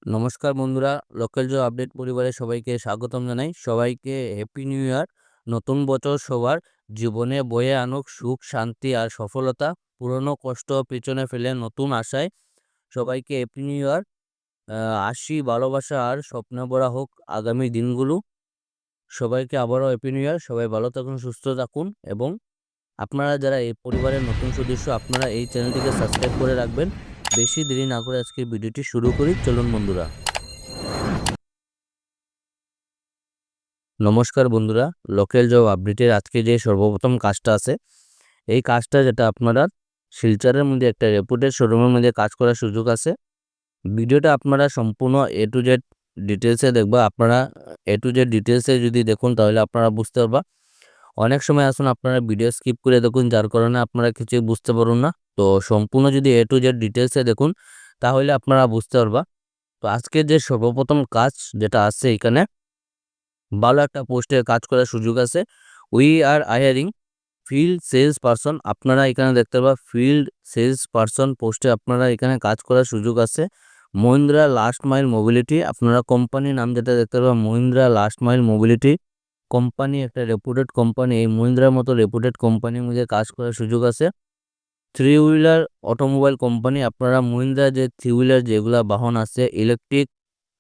নমস্কার বন্ধুরা, local job update পরিবারে সবাইকে স্বাগতম জানাই। সবাইকে হ্যাপি নিউ ইয়ার। নতুন বছর সবার জীবনে বয়ে আনুক সুখ, শান্তি আর সফলতা। পুরনো কষ্ট পেছনে ফেলে নতুন আশায় সবাইকে হ্যাপি নিউ ইয়ার। আশি ভালোবাসা আর স্বপ্নে ভরা হোক আগামী দিনগুলো। সবাইকে আবারও হ্যাপি নিউ ইয়ার। সবাই ভালো থাকুন, সুস্থ থাকুন এবং আপনারা যারা এই পরিবারের নতুন সদস্য, আপনারা এই চ্যানেলটিকে সাবস্ক্রাইব করে রাখবেন। বেশি দেরি না করে আজকের ভিডিওটি শুরু করি, চলুন বন্ধুরা। নমস্কার বন্ধুরা, লোকাল জব আপডেটের আজকে যে সর্বপ্রথম কাজটা আছে, এই কাজটা যেটা আপনারা শিলচরের মধ্যে একটা রেপুটেড শোরুমের মধ্যে কাজ করার সুযোগ আছে। ভিডিওটা আপনারা সম্পূর্ণ এ টু জেড ডিটেলসে দেখবা। আপনারা এ টু জেড ডিটেলসে যদি দেখুন তাহলে আপনারা বুঝতে পারবা। অনেক সময় আসুন আপনারা ভিডিও স্কিপ করে দেখুন, যার কারণে আপনারা কিছুই বুঝতে পারুন না। তো সম্পূর্ণ যদি এ টু জেড ডিটেলসে দেখুন তাহলে আপনারা বুঝতে পারবা। তো আজকে যে সর্বপ্রথম কাজ যেটা আছে, এখানে ভালো একটা পোস্টে কাজ করার সুযোগ আছে। We are hiring field sales person. আপনারা এখানে দেখতে পাবেন ফিল্ড সেলস পারসন পোস্টে আপনারা এখানে কাজ করার সুযোগ আছে। মহিন্দ্রা লাস্ট মাইল মোবিলিটি, আপনারা কোম্পানির নাম যেটা দেখতে পাবেন Mahindra last mile mobility company, একটা রেপুটেড কোম্পানি। এই মহিন্দ্রার মতো রেপুটেড কোম্পানির মধ্যে কাজ করার সুযোগ আছে। থ্রি হুইলার অটোমোবাইল কোম্পানি, আপনারা মহিন্দ্রা যে থ্রি হুইলার যেগুলা বাহন আছে ইলেকট্রিক,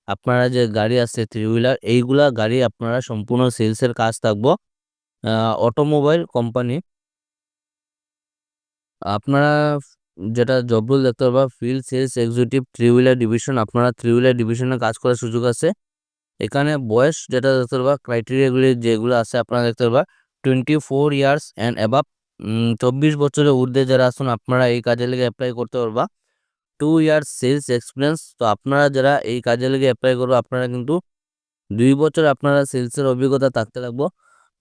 আপনারা যে গাড়ি আছে থ্রি হুইলার, এইগুলা গাড়ি আপনারা সম্পূর্ণ সেলসের কাজ থাকবো। অটোমোবাইল কোম্পানি, আপনারা যেটা জব রোল দেখতে পারবা field sales executive three wheeler division, আপনারা থ্রি হুইলার ডিভিশনে কাজ করার সুযোগ আছে। এখানে বয়স যেটা দেখতে পারবা ক্রাইটেরিয়াগুলি যেগুলো আছে আপনারা দেখতে পারবা 24 ইয়ার্স অ্যান্ড অ্যাবাভ, 24 বছরের ঊর্ধ্বে যারা আসুন আপনারা এই কাজে লেগে অ্যাপ্লাই করতে পারবা। 2 ইয়ার্স সেলস এক্সপিরিয়েন্স, তো আপনারা যারা এই কাজে লেগে অ্যাপ্লাই করবে আপনারা কিন্তু 2 বছর আপনারা সেলসের অভিজ্ঞতা থাকতে লাগবো।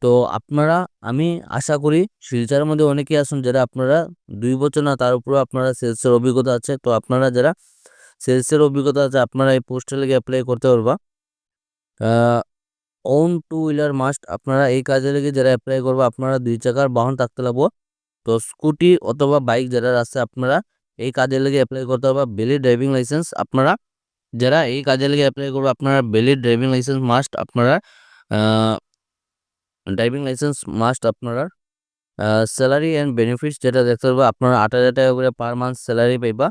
তো আপনারা, আমি আশা করি শিলচরের মধ্যে অনেকেই আসুন যারা আপনারা 2 বছর না তার উপরেও আপনারা সেলসের অভিজ্ঞতা আছে। তো আপনারা যারা সেলসের অভিজ্ঞতা আছে আপনারা এই পোস্টে লেগে অ্যাপ্লাই করতে পারবা। ওন টু হুইলার মাস্ট, আপনারা এই কাজে লেগে যারা অ্যাপ্লাই করবে আপনারা 2 চাকার বাহন থাকতে লাগবো। তো স্কুটি অথবা বাইক যারা আছে আপনারা এই কাজে লেগে অ্যাপ্লাই করতে পারবা। ভ্যালিড ড্রাইভিং লাইসেন্স, আপনারা যারা এই কাজে লেগে অ্যাপ্লাই করবে আপনারা ভ্যালিড ড্রাইভিং লাইসেন্স মাস্ট, আপনারা ড্রাইভিং লাইসেন্স মাস্ট আপনারা। স্যালারি অ্যান্ড বেনিফিটস যেটা দেখতে পারবা আপনারা 8,000 টাকা করে পার মান্থ স্যালারি পাইবা।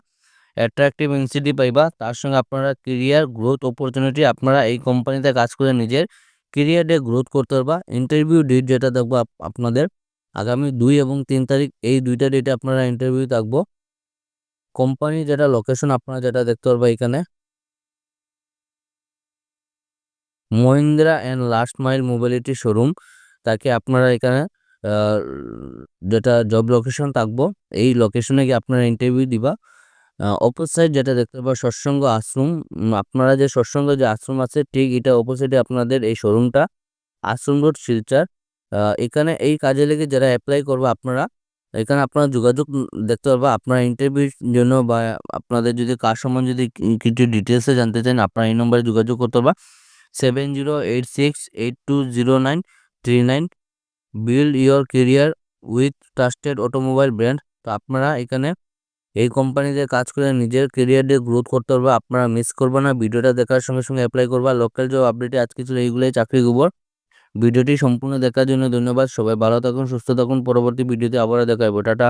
অ্যাট্রাকটিভ ইনসেন্টিভ পাইবা, তার সঙ্গে আপনারা কেরিয়ার গ্রোথ অপরচুনিটি, আপনারা এই কোম্পানিতে কাজ করে নিজের কেরিয়ারে গ্রোথ করতে পারবা। ইন্টারভিউ ডেট যেটা দেখবো আপনাদের আগামী 2 এবং 3 তারিখ, এই দুইটা ডেটে আপনারা ইন্টারভিউ থাকবো। কোম্পানি যেটা লোকেশন আপনারা যেটা দেখতে পারবা এখানে Mahindra and last mile mobility showroom, তাকে আপনারা এখানে যেটা জব লোকেশন থাকবো এই লোকেশনে গিয়ে আপনারা ইন্টারভিউ দিবা। অপর সাইড যেটা দেখতে পাবো সৎসঙ্গ আশ্রম, আপনারা যে সৎসঙ্গ যে আশ্রম আছে ঠিক এটা অপোজিটে আপনাদের এই শোরুমটা, আশ্রম রোড শিলচর। এখানে এই কাজে লেগে যারা অ্যাপ্লাই করবে আপনারা এখানে আপনারা যোগাযোগ দেখতে পারবা। আপনারা ইন্টারভিউর জন্য বা আপনাদের যদি কাজ সম্বন্ধে যদি কিছু ডিটেলসে জানতে চান আপনারা এই নম্বরে যোগাযোগ করতে পারবা 7086820939। Build your career with trusted automobile brand. তো আপনারা এখানে এই কোম্পানিতে কাজ করে নিজের কেরিয়ারে গ্রোথ করতে পারবে। আপনারা মিস করবে না, ভিডিওটা দেখার সঙ্গে সঙ্গে অ্যাপ্লাই করবা। লোকাল জব আপডেটে আজকে ছিল এইগুলোই চাকরি খবর। ভিডিওটি সম্পূর্ণ দেখার জন্য ধন্যবাদ। সবাই ভালো থাকুন, সুস্থ থাকুন। পরবর্তী ভিডিওতে আবারও দেখা হবে। টাটা।